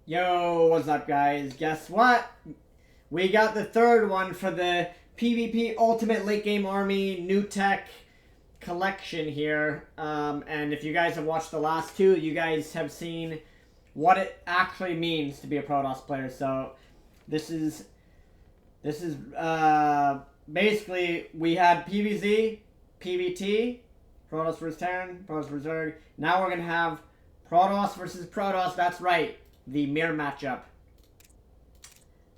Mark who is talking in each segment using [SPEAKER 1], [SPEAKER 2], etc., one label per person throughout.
[SPEAKER 1] Yo, what's up, guys? Guess what? We got the third one for the PvP Ultimate Late Game Army New Tech collection here. And if you guys have watched the last two, you guys have seen what it actually means to be a Protoss player. So this is basically we had PvZ, PvT, Protoss vs Terran, Protoss vs Zerg. Now we're gonna have Protoss versus Protoss. That's right, the mirror matchup.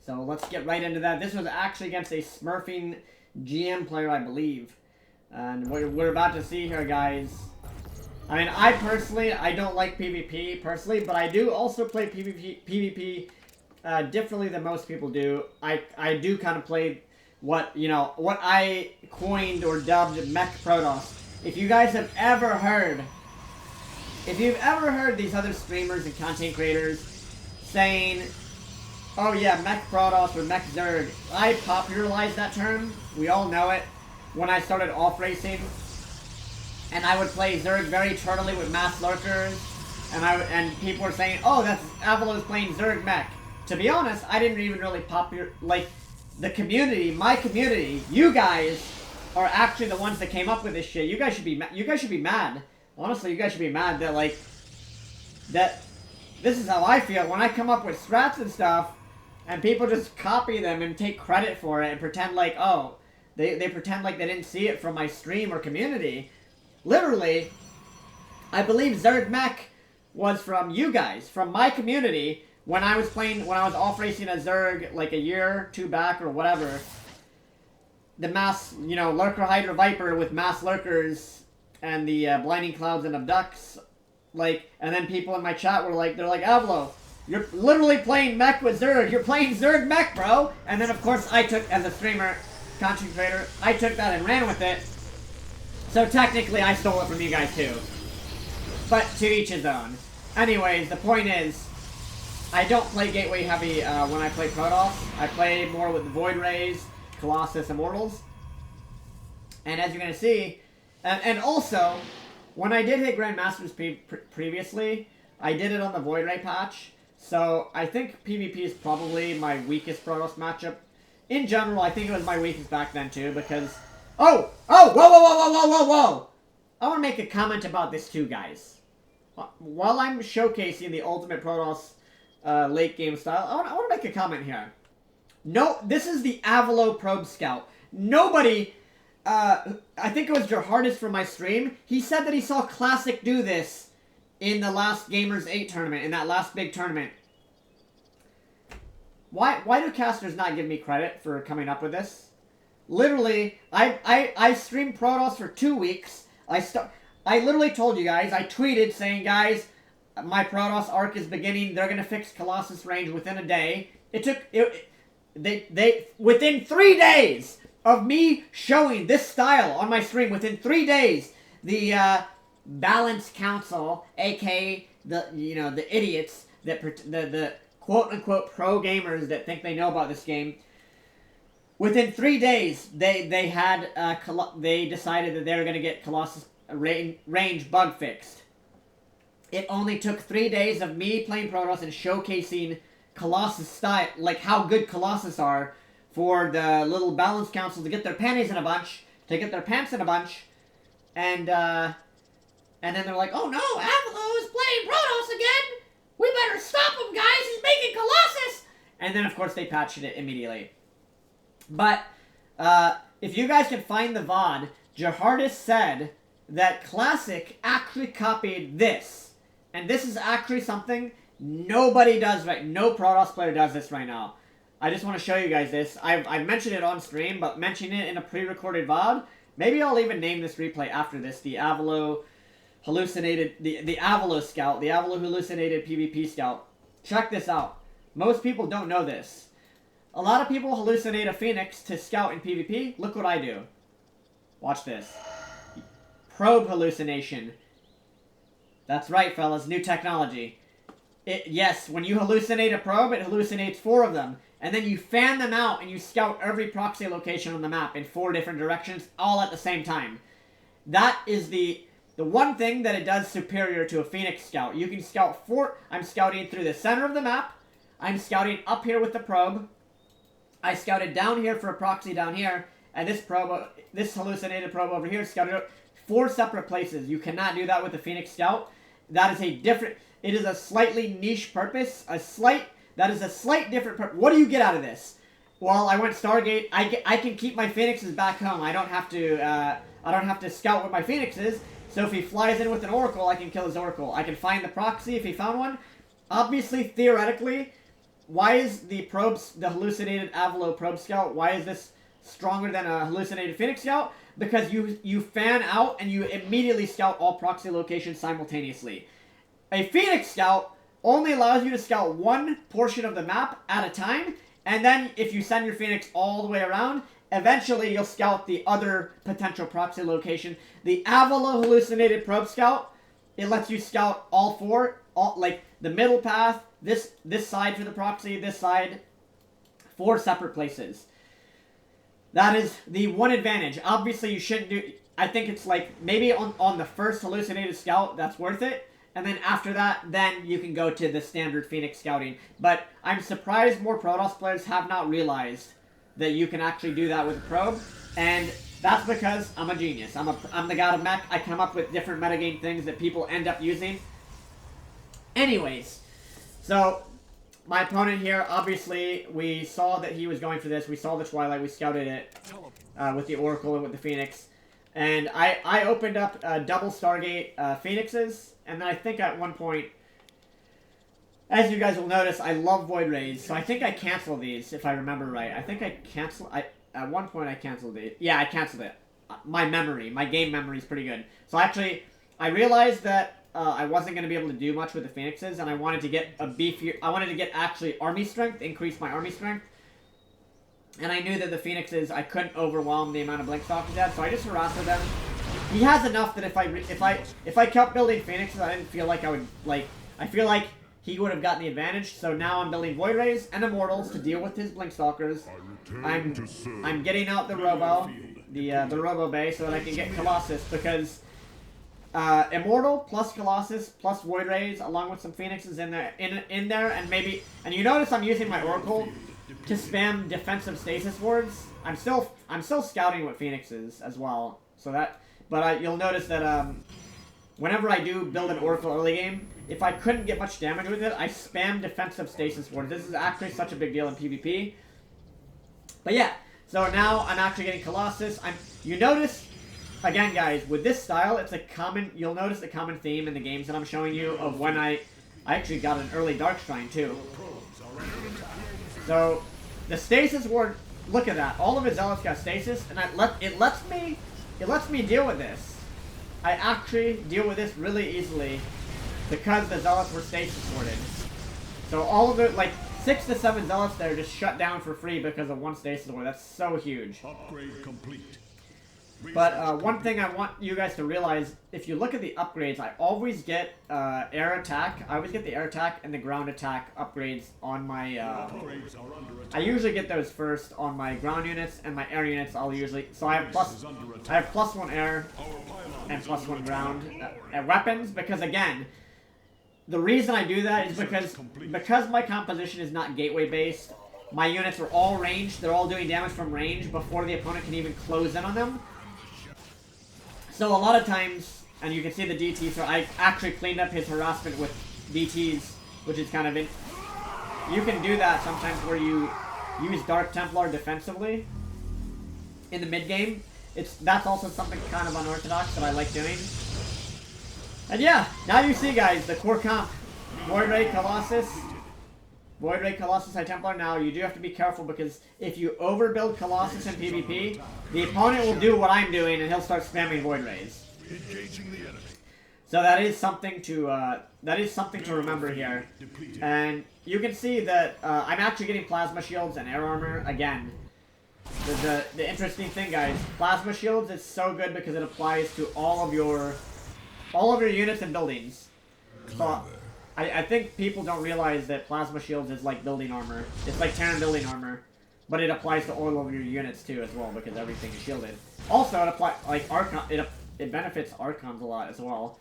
[SPEAKER 1] So let's get right into that. This was actually against a smurfing GM player, I believe. And what we're about to see here, guys. I mean, I don't like PvP personally, but I do also play PvP differently than most people do. I do kind of play what I coined or dubbed Mech Protoss. If you guys have ever heard, these other streamers and content creators saying, oh yeah, Mech Protoss or Mech Zerg, I popularized that term. We all know it. When I started off-racing, and I would play Zerg very eternally with mass lurkers, and people were saying, oh, that's avilo's playing Zerg Mech. To be honest, I didn't even really the community, my community, you guys are actually the ones that came up with this shit. You guys should be mad. Honestly, you guys should be mad that this is how I feel when I come up with strats and stuff, and people just copy them and take credit for it and pretend like, oh, they pretend like they didn't see it from my stream or community. Literally, I believe Zerg Mech was from you guys, from my community, when I was off-racing a Zerg like a year or two back or whatever. The mass, Lurker Hydra Viper with mass lurkers and the blinding clouds and abducts, and then people in my chat were like, they're like, Avilo, you're literally playing Mech with Zerg. You're playing Zerg Mech, bro. And then of course I took, as a streamer, content creator, I took that and ran with it. So technically I stole it from you guys too. But to each his own. Anyways, the point is, I don't play Gateway heavy when I play Protoss. I play more with the Void Rays, Colossus, Immortals. And as you're going to see, and also, when I did hit Grandmasters previously, I did it on the Void Ray patch. So I think PvP is probably my weakest Protoss matchup. In general, I think it was my weakest back then too, because... Oh! Whoa! I want to make a comment about this too, guys. While I'm showcasing the Ultimate Protoss late game style, I want to make a comment here. No, this is the Avilo Probe Scout. Nobody... I think it was Gerhardus from my stream. He said that he saw Classic do this in the last Gamers 8 tournament, in that last big tournament. Why do casters not give me credit for coming up with this? Literally, I streamed Protoss for 2 weeks. I literally told you guys, I tweeted saying, guys, my Protoss arc is beginning. They're gonna fix Colossus range within a day. Within 3 days of me showing this style on my stream, within 3 days, the Balance Council, aka the idiots that the quote-unquote pro gamers that think they know about this game, within 3 days they decided that they were going to get Colossus range bug fixed. It only took 3 days of me playing Protoss and showcasing Colossus style, like how good Colossus are, for the little Balance Council to get their panties in a bunch, to get their pants in a bunch, and then they're like, oh no, Avilo is playing Protoss again! We better stop him, guys! He's making Colossus! And then, of course, they patched it immediately. But, if you guys can find the VOD, Gerhardus said that Classic actually copied this. And this is actually something nobody does right. No Protoss player does this right now. I just want to show you guys this. I've mentioned it on stream, but mentioning it in a pre-recorded VOD. Maybe I'll even name this replay after this, the Avilo hallucinated, the Avilo Scout, the Avilo hallucinated PvP Scout. Check this out. Most people don't know this. A lot of people hallucinate a Phoenix to scout in PvP. Look what I do. Watch this. Probe hallucination. That's right, fellas. New technology. Yes, when you hallucinate a probe, it hallucinates 4 of them. And then you fan them out and you scout every proxy location on the map in 4 different directions, all at the same time. That is the one thing that it does superior to a Phoenix Scout. You can scout I'm scouting through the center of the map, I'm scouting up here with the probe. I scouted down here for a proxy down here, and this probe, this hallucinated probe over here, scouted out 4 separate places. You cannot do that with the Phoenix Scout. That is a different. It is a slightly niche purpose. That is a slight different purpose. What do you get out of this? Well, I went Stargate. I can keep my Phoenixes back home. I don't have to scout with my Phoenixes. So if he flies in with an Oracle, I can kill his Oracle. I can find the proxy if he found one. Obviously, theoretically, why is the hallucinated Avilo probe scout, why is this stronger than a hallucinated Phoenix Scout? Because you fan out and you immediately scout all proxy locations simultaneously. A Phoenix Scout only allows you to scout one portion of the map at a time, and then if you send your Phoenix all the way around, eventually you'll scout the other potential proxy location. The Avilo hallucinated probe scout, it lets you scout all 4, like the middle path, this side for the proxy, this side, 4 separate places. That is the one advantage. Obviously, you shouldn't do. I think it's like maybe on the first hallucinated scout, that's worth it. And then after that, then you can go to the standard Phoenix scouting. But I'm surprised more Protoss players have not realized that you can actually do that with a probe. And that's because I'm a genius. I'm the god of mech. I come up with different metagame things that people end up using. Anyways, so my opponent here, obviously, we saw that he was going for this. We saw the Twilight. We scouted it with the Oracle and with the Phoenix. And I opened up double Stargate Phoenixes. And then I think at one point, as you guys will notice, I love Void Rays. So I think I canceled these, if I remember right. I think I canceled... At one point I canceled it. Yeah, I canceled it. My game memory is pretty good. So actually, I realized that I wasn't going to be able to do much with the Phoenixes, and I wanted to get a beefier... I wanted to get actually army strength, increase my army strength. And I knew that the Phoenixes, I couldn't overwhelm the amount of Blink Stalkers he had, so I just harassed them. He has enough that if I kept building Phoenixes, I didn't feel like I would, like... I feel like he would have gotten the advantage, so now I'm building Void Rays and Immortals to deal with his Blink Stalkers. I'm getting out the Robo, the Robo Bay, so that I can get Colossus, because Immortal plus Colossus plus Void Rays, along with some Phoenixes in there, and you notice I'm using my Oracle to spam defensive stasis wards. I'm still scouting with Phoenixes as well, so that, but you'll notice that whenever I do build an Oracle early game, if I couldn't get much damage with it, I spam defensive stasis wards. This is actually such a big deal in PvP. But yeah, so now I'm actually getting Colossus. You notice, again guys, with this style, it's a common, you'll notice a common theme in the games that I'm showing you of when I actually got an early Dark Shrine too. So, the stasis ward, look at that. All of his zealots got stasis, and it lets me deal with this. I actually deal with this really easily because the zealots were stasis warded. So all of it, like 6 to 7 zealots there just shut down for free because of one stasis ward. That's so huge.
[SPEAKER 2] Upgrade complete.
[SPEAKER 1] But one thing I want you guys to realize, if you look at the upgrades, I always get air attack. I always get the air attack and the ground attack upgrades on my... I usually get those first on my ground units, and my air units I'll usually... So I have +1 air and +1 ground weapons, because again, the reason I do that is because my composition is not gateway based, my units are all ranged. They're all doing damage from range before the opponent can even close in on them. So a lot of times, and you can see the DT, so I actually cleaned up his harassment with DTs, which is kind of... You can do that sometimes where you use Dark Templar defensively in the mid-game. That's also something kind of unorthodox that I like doing. And yeah, now you see, guys, the core comp. Void Ray, Colossus. Void Ray, Colossus, High Templar. Now, you do have to be careful, because if you overbuild Colossus in PvP, the opponent will do what I'm doing, and he'll start spamming Void Rays. So that is something to remember here. And you can see that I'm actually getting Plasma Shields and Air Armor. Again, the interesting thing, guys, Plasma Shields is so good because it applies to all of your units and buildings. So I think people don't realize that Plasma Shields is like building armor. It's like Terran building armor, but it applies to all of your units too as well, because everything is shielded. Also, it applies like Archon. It benefits Archons a lot as well.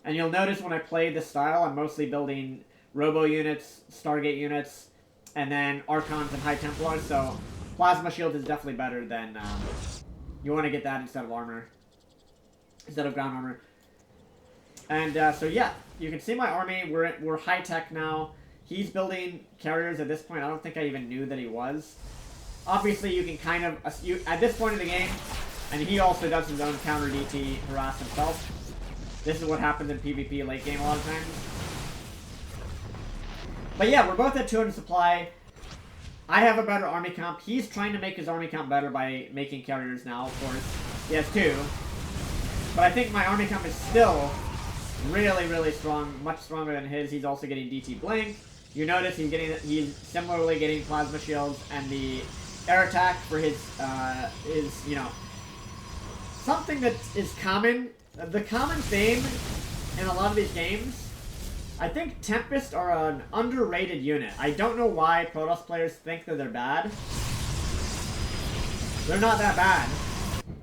[SPEAKER 1] And you'll notice when I play this style, I'm mostly building Robo units, Stargate units, and then Archons and High Templars, so Plasma Shield is definitely better than, you want to get that instead of armor. Instead of ground armor. And, so yeah, you can see my army, we're high-tech now. He's building carriers at this point. I don't think I even knew that he was. Obviously, you can kind of, at this point in the game, and he also does his own counter DT harass himself. This is what happens in PvP late game a lot of times. But yeah, we're both at 200 supply. I have a better army comp. He's trying to make his army comp better by making carriers now, of course. He has 2. But I think my army comp is still really, really strong. Much stronger than his. He's also getting DT Blink. You notice he's similarly getting Plasma Shields, and the air attack for his, is, you know, something that is common. The common theme in a lot of these games, I think Tempest are an underrated unit. I don't know why Protoss players think that they're bad. They're not that bad.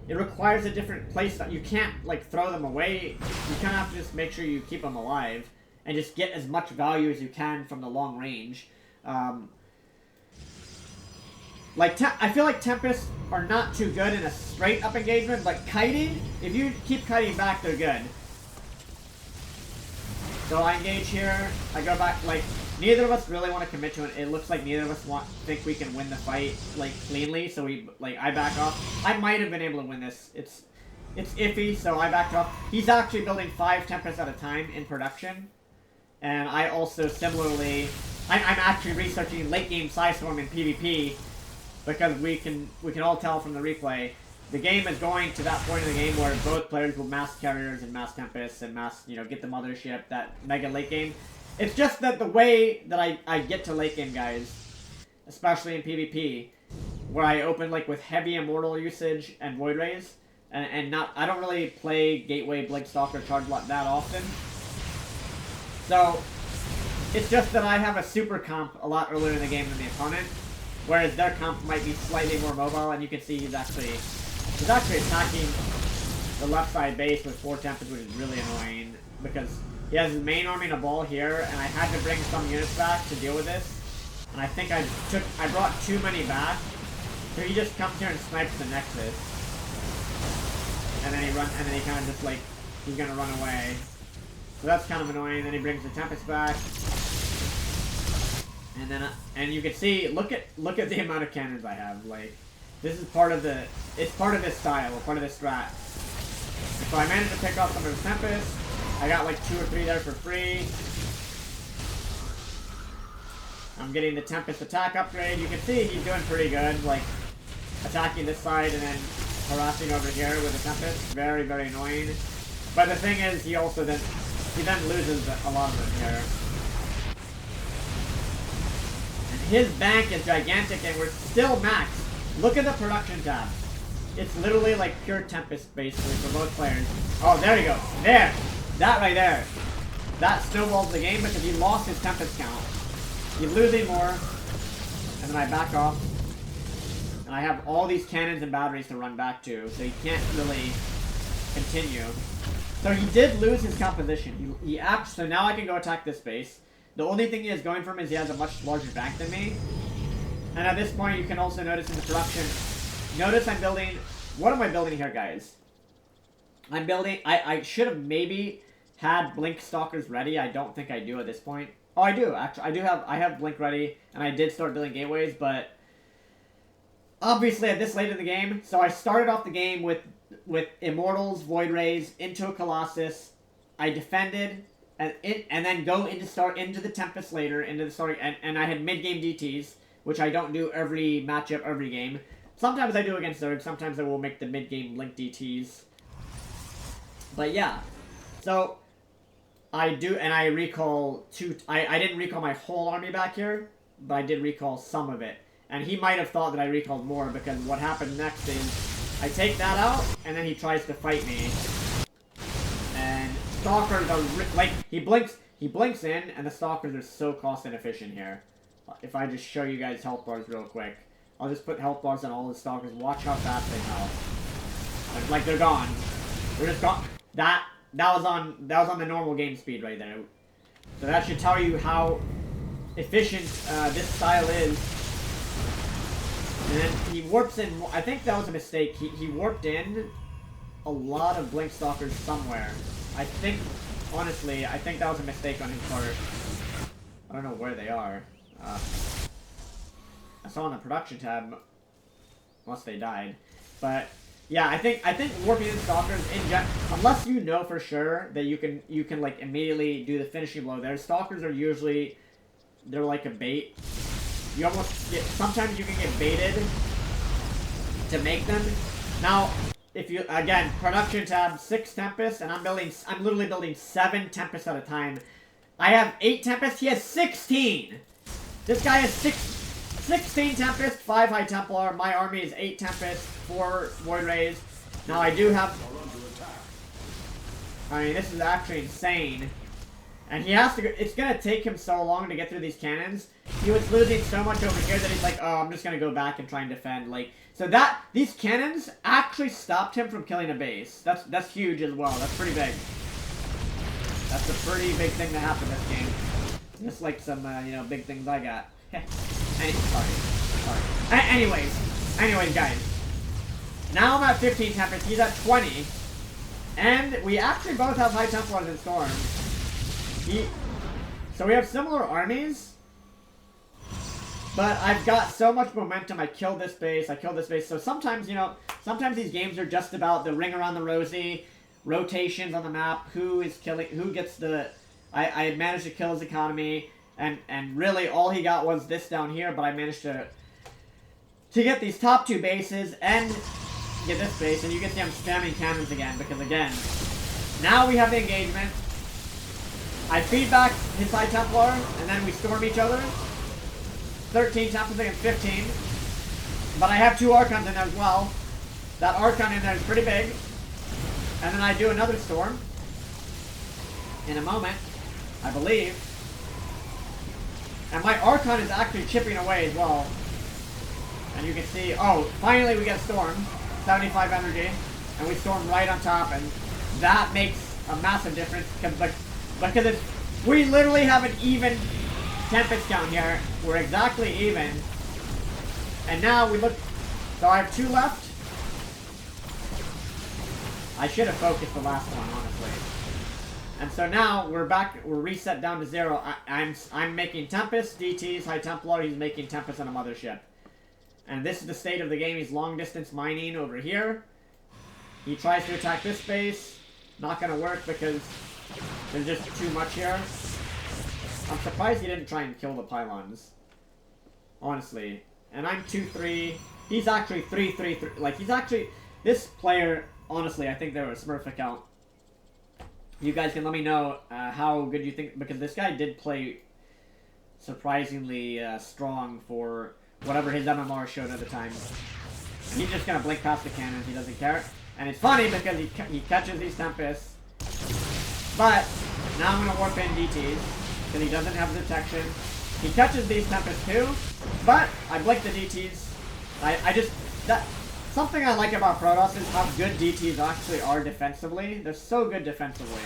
[SPEAKER 1] It requires a different playstyle. You can't, like, throw them away. You kind of have to just make sure you keep them alive and just get as much value as you can from the long range. I feel like Tempest are not too good in a straight-up engagement, but kiting, if you keep kiting back, they're good. So I engage here, I go back, like, neither of us really want to commit to it. It looks like neither of us think we can win the fight, like, cleanly, so I back off. I might have been able to win this. It's iffy, so I backed off. He's actually building 5 Tempests at a time in production. And I also similarly, I'm actually researching late game Psystorm in PvP, because we can all tell from the replay, the game is going to that point in the game where both players will mass carriers and mass Tempests and mass, you know, get the mothership, that mega late game. It's just that the way that I get to late game, guys, especially in PvP, where I open like with heavy Immortal usage and Void Rays, and I don't really play Gateway, Blink Stalker, Charge Lot that often. So, it's just that I have a super comp a lot earlier in the game than the opponent. Whereas their comp might be slightly more mobile, and you can see he's actually attacking the left side base with 4 Tempests, which is really annoying, because he has his main army in a ball here, and I had to bring some units back to deal with this. And I think I brought too many back, so he just comes here and snipes the Nexus. And then he kind of just like, he's gonna run away. So that's kind of annoying. Then he brings the Tempest back. And then, and you can see, look at the amount of cannons I have. Like, this is part of it's part of this style, part of this strat. So I managed to pick up some of the Tempest. I got like 2 or 3 there for free. I'm getting the Tempest attack upgrade. You can see he's doing pretty good, like attacking this side and then harassing over here with the Tempest. Very, very annoying. But the thing is, he then loses a lot of them here. His bank is gigantic, and we're still maxed. Look at the production tab. It's literally like pure Tempest, basically, for both players. Oh, there you go. There! That right there. That snowballs the game because he lost his Tempest count. He's losing more. And then I back off. And I have all these cannons and batteries to run back to, so he can't really continue. So he did lose his composition. So now I can go attack this base. The only thing he has going for him is he has a much larger bank than me. And at this point, you can also notice in the production, notice I'm building, what am I building here, guys? I'm building, I should have maybe had Blink Stalkers ready. I don't think I do at this point. Oh, I do, actually. I have Blink ready, and I did start building gateways, but obviously at this late in the game, so I started off the game with Immortals, Void Rays, into a Colossus. I defended, and then go into the Tempest later, into the starting, and I had mid-game DTs, which I don't do every matchup, every game. Sometimes I do against Zerg, sometimes I will make the mid-game Blink DTs. But yeah, so I do, and I recall I didn't recall my whole army back here, but I did recall some of it. And he might have thought that I recalled more, because what happened next is I take that out, and then he tries to fight me. And Stalkers are, like, he blinks in, and the Stalkers are so cost inefficient here. If I just show you guys health bars real quick. I'll just put health bars on all the Stalkers. Watch how fast they heal. Like, they're gone. They're just gone. That was on the normal game speed right there. So that should tell you how efficient this style is. And then he warps in. I think that was a mistake. He warped in a lot of Blink Stalkers somewhere. I think, honestly, I think that was a mistake on his part. I don't know where they are. I saw on the production tab, unless they died. But yeah, I think warping in Stalkers unless you know for sure that you can like immediately do the finishing blow there. Stalkers are usually, they're like a bait. You almost get, sometimes you can get baited to make them. Now, if you, again, production tab, 6 Tempest, and I'm literally building 7 Tempest at a time. I have 8 Tempest, he has 16! This guy has 16 Tempest, 5 High Templar, my army is 8 Tempest, 4 Void Rays. Now I do have, I mean, this is actually insane. And he has to go, it's gonna take him so long to get through these cannons. He was losing so much over here that he's like, oh, I'm just gonna go back and try and defend. Like, so that, these cannons actually stopped him from killing a base. That's huge as well. That's pretty big. That's a pretty big thing that happened this game. Just like some, you know, big things I got. Sorry. Anyways, guys. Now I'm at 15 Tempest. He's at 20. And we actually both have High Templars and Storms. So we have similar armies. But I've got so much momentum. I killed this base. So sometimes, you know, sometimes these games are just about the ring around the rosy, rotations on the map, who is killing, who gets the... I managed to kill his economy, and really all he got was this down here, but I managed to get these top 2 bases and get this base, and you can see I'm spamming cannons again, because again, now we have the engagement. I feed back his High Templar, and then we storm each other. 13 Templars against 15. But I have 2 Archons in there as well. That Archon in there is pretty big. And then I do another storm. In a moment, I believe. And my Archon is actually chipping away as well. And you can see, oh, finally we get storm. 75 energy. And we storm right on top, and that makes a massive difference because it's, we literally have an even Tempest count here. We're exactly even. And now we look, so I have 2 left. I should have focused the last one, honestly. And so now we're back, we're reset down to 0. I'm making Tempest, DTs, High Templar, he's making Tempest on a mothership. And this is the state of the game. He's long distance mining over here. He tries to attack this base. Not gonna work because there's just too much here. I'm surprised he didn't try and kill the pylons. Honestly. And I'm 2-3. He's actually 3-3-3. Like, he's actually... This player, honestly, I think they were a Smurf account. You guys can let me know how good you think... Because this guy did play surprisingly strong for whatever his MMR showed at the time. And he's just gonna blink past the cannons. He doesn't care. And it's funny because he catches these Tempests. But now I'm going to warp in DTs because he doesn't have detection. He catches these Tempests too, but I blink the DTs. Something I like about Protoss is how good DTs actually are defensively. They're so good defensively.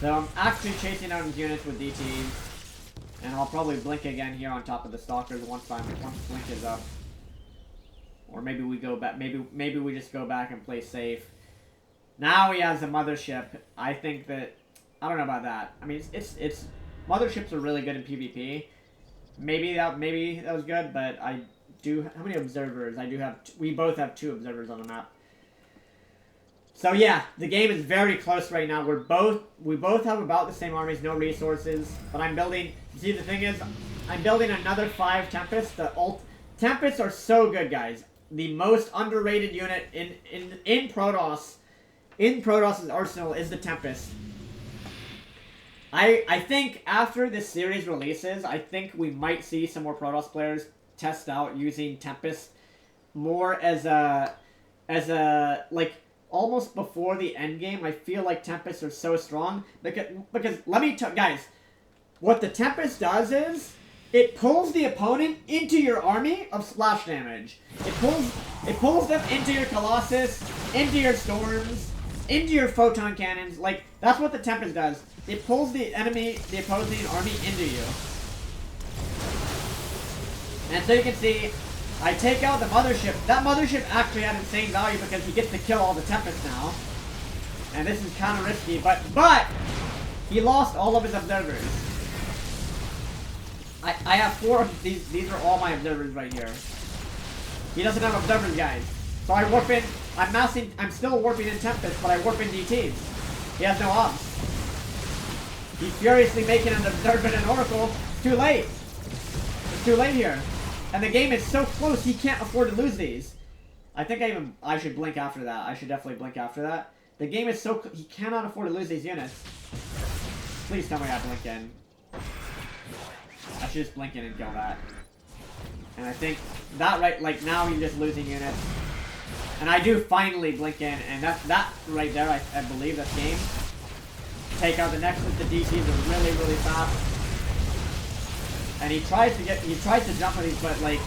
[SPEAKER 1] So I'm actually chasing out his units with DTs, and I'll probably blink again here on top of the Stalkers once blink is up. Or maybe we go back. Maybe we just go back and play safe. Now he has a mothership. I think that, I don't know about that. I mean, it's motherships are really good in PvP. Maybe that was good, but I do. How many observers? I do have. We both have 2 observers on the map. So yeah, the game is very close right now. We both have about the same armies, no resources. But I'm building. See, the thing is, I'm building another 5 Tempests. Tempests are so good, guys. The most underrated unit in Protoss. In Protoss' arsenal is the Tempest. I think after this series releases, I think we might see some more Protoss players test out using Tempest more as a like almost before the end game. I feel like Tempests are so strong because let me tell guys, what the Tempest does is it pulls the opponent into your army of splash damage. It pulls them into your Colossus, into your Storms. into your photon cannons. Like, that's what the Tempest does. It pulls the opposing army into you. And so you can see, I take out the mothership. That mothership actually had insane value because he gets to kill all the Tempest now. And this is kind of risky, but he lost all of his observers. I have 4 of these. These are all my observers right here. He doesn't have observers, guys. So I warp in. I'm still warping in Tempest, but I warp in DTs. He has no obs. He's furiously making an observer and an oracle. It's too late. It's too late here. And the game is so close, he can't afford to lose these. I think I should blink after that. I should definitely blink after that. The game is so he cannot afford to lose these units. Please tell me I blink in. I should just blink in and kill that. And I think that right, like now he's just losing units. And I do finally blink in, and that right there, I believe that's game. Take out the Nexus, the DCs are really, really fast. And he tries to jump on these, but like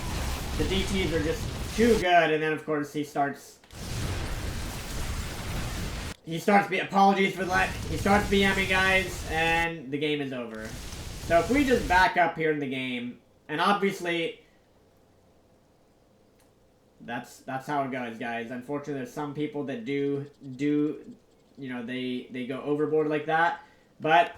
[SPEAKER 1] the DTs are just too good, and then of course he starts apologies for that. He starts BMing guys, and the game is over. So if we just back up here in the game, and obviously that's how it goes, guys. Unfortunately, there's some people that do you know, they go overboard like that, but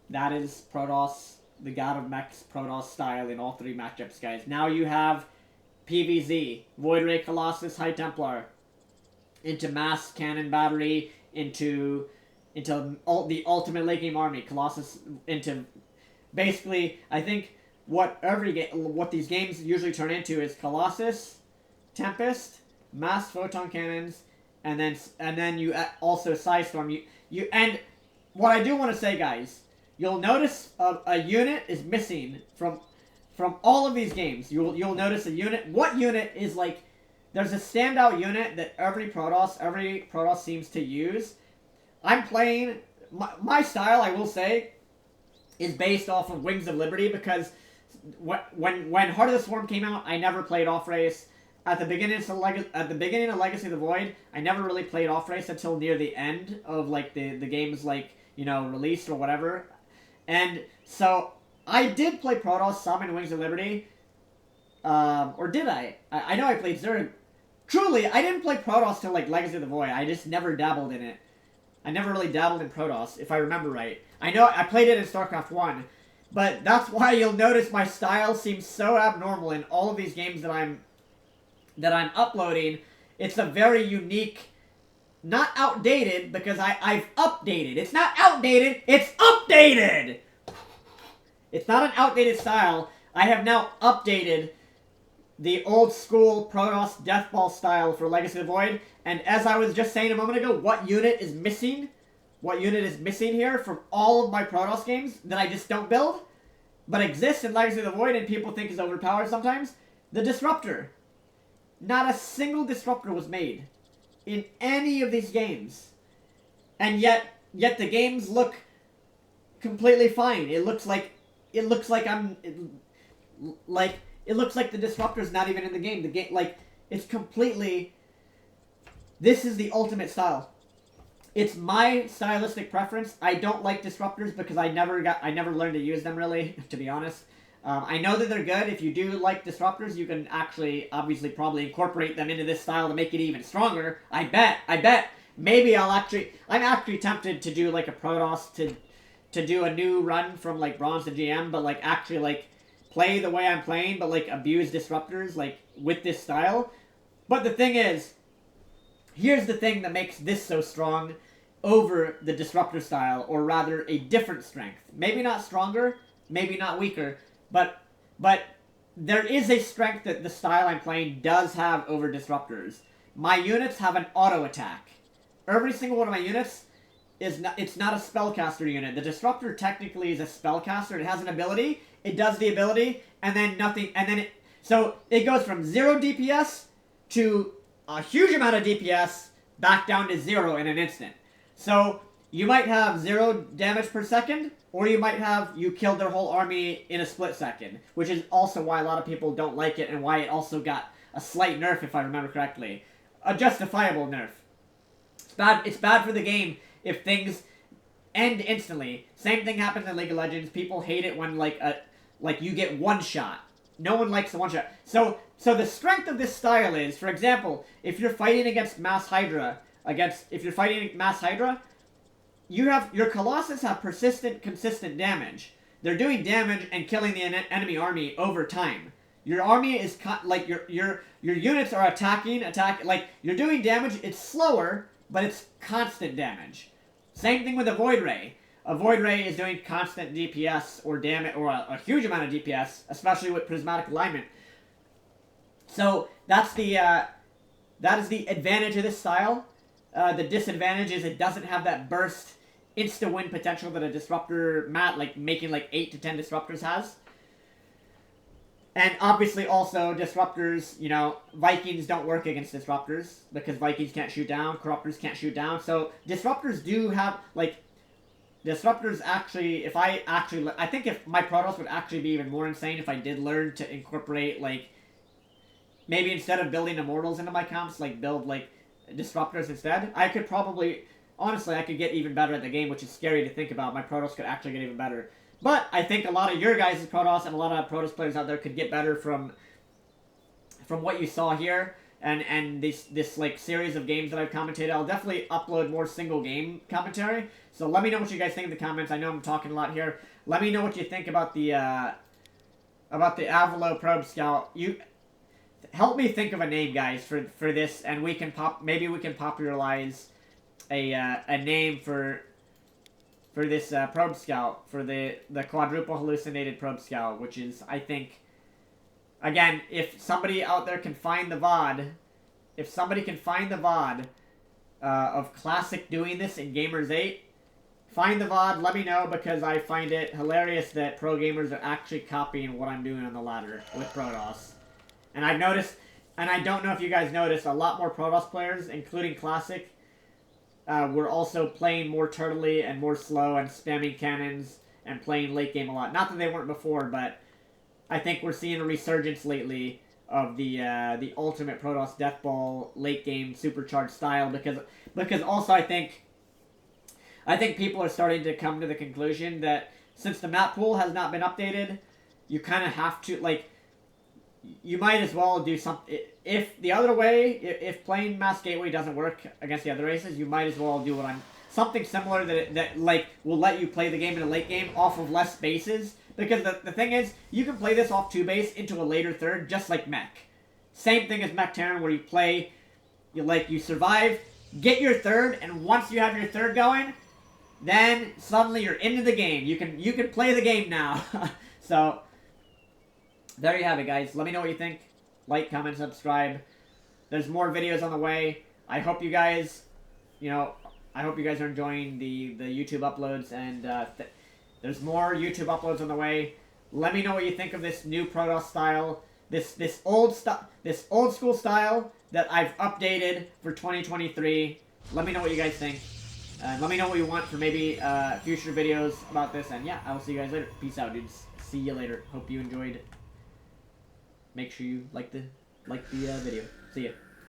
[SPEAKER 1] that is Protoss, the God of Mechs Protoss style in all 3 matchups, guys. Now you have PvZ, Void Ray Colossus, High Templar, into Mass Cannon Battery, into the Ultimate Late Game Army, Colossus, into basically, I think what these games usually turn into is Colossus, Tempest, Mass Photon Cannons, and then you also Psystorm. And what I do want to say, guys, you'll notice a unit is missing from all of these games. You'll notice a unit. What unit is like? There's a standout unit that every Protoss seems to use. I'm playing my style. I will say is based off of Wings of Liberty because when Heart of the Swarm came out, I never played off race. At the beginning of Legacy of the Void, I never really played off race until near the end of like the game's like, you know, released or whatever. And so I did play Protoss some in Wings of Liberty. Or did I? I know I played Zerg. Truly, I didn't play Protoss till like Legacy of the Void. I just never dabbled in it. I never really dabbled in Protoss, if I remember right. I know I played it in StarCraft 1. But that's why you'll notice my style seems so abnormal in all of these games that I'm uploading. It's a very unique, not outdated, because I've updated. It's not outdated, it's updated! It's not an outdated style. I have now updated the old school Protoss Deathball style for Legacy of the Void. And as I was just saying a moment ago, what unit is missing? What unit is missing here from all of my Protoss games that I just don't build, but exists in Legacy of the Void and people think is overpowered sometimes? The Disruptor. Not a single Disruptor was made in any of these games. And yet the games look completely fine. It looks like the Disruptor's not even in the game. The game, like, it's completely... This is the ultimate style. It's my stylistic preference. I don't like Disruptors because I never learned to use them, really, to be honest. I know that they're good. If you do like Disruptors, you can actually, obviously, probably incorporate them into this style to make it even stronger. I bet. Maybe I'm actually tempted to do, like, a Protoss to do a new run from, like, Bronze to GM, but, like, actually, like, play the way I'm playing, but, like, abuse Disruptors, like, with this style. But the thing is, here's the thing that makes this so strong over the Disruptor style, or rather, a different strength. Maybe not stronger, maybe not weaker, but there is a strength that the style I'm playing does have over Disruptors. My units have an auto attack. Every single one of my units it's not a spellcaster unit. The Disruptor technically is a spellcaster. It has an ability. It does the ability, and then nothing, and then so it goes from 0 DPS to a huge amount of DPS back down to 0 in an instant. So you might have 0 damage per second, or you might have you killed their whole army in a split second, which is also why a lot of people don't like it and why it also got a slight nerf, if I remember correctly. A justifiable nerf. It's bad for the game if things end instantly. Same thing happens in League of Legends. People hate it when like you get one shot. No one likes the one shot. So the strength of this style is, for example, if you're fighting against Mass Hydra, your Colossus have persistent, consistent damage. They're doing damage and killing the enemy army over time. Your army is like your units are attacking. Like you're doing damage. It's slower, but it's constant damage. Same thing with a Void Ray. A Void Ray is doing constant DPS or damage or a huge amount of DPS, especially with prismatic alignment. So that is the advantage of this style. The disadvantage is it doesn't have that burst, insta-win potential that a disruptor making like 8 to 10 disruptors has. And obviously also disruptors, Vikings don't work against disruptors because Vikings can't shoot down, corruptors can't shoot down. So disruptors do have disruptors actually, I think if my Protoss would actually be even more insane if I did learn to incorporate maybe instead of building immortals into my comps, build disruptors instead. I could probably, honestly, I could get even better at the game, which is scary to think about. My Protoss could actually get even better. But I think a lot of your guys' Protoss and a lot of Protoss players out there could get better from what you saw here and this series of games that I've commentated. I'll definitely upload more single game commentary. So let me know what you guys think in the comments. I know I'm talking a lot here. Let me know what you think about the Avilo Probe Scout. You help me think of a name, guys, for this, and maybe we can popularize a name for this Probe Scout, for the quadruple hallucinated Probe Scout, which is, I think, again, if somebody out there can find the VOD, of Classic doing this in Gamers 8, find the VOD, let me know, because I find it hilarious that pro gamers are actually copying what I'm doing on the ladder with Protoss. And I've noticed, and I don't know if you guys noticed, a lot more Protoss players, including Classic, were also playing more turtly and more slow and spamming cannons and playing late game a lot. Not that they weren't before, but I think we're seeing a resurgence lately of the ultimate Protoss Death Ball late game supercharged style because also I think people are starting to come to the conclusion that since the map pool has not been updated, you kind of have to you might as well do something. If the other way, if playing Mass Gateway doesn't work against the other races, you might as well do something similar that will let you play the game in a late game off of less bases. Because the thing is, you can play this off 2 base into a later third, just like Mech. Same thing as Mech Terran, where you play, you survive, get your third, and once you have your third going, then suddenly you're into the game. You can play the game now. So there you have it, guys. Let me know what you think. Like, comment, subscribe. There's more videos on the way. I hope you guys, are enjoying the YouTube uploads, and there's more YouTube uploads on the way. Let me know what you think of this new Protoss style, this old school style that I've updated for 2023. Let me know what you guys think. Let me know what you want for maybe future videos about this. And yeah, I will see you guys later. Peace out, dudes. See you later. Hope you enjoyed. Make sure you like the video. See ya.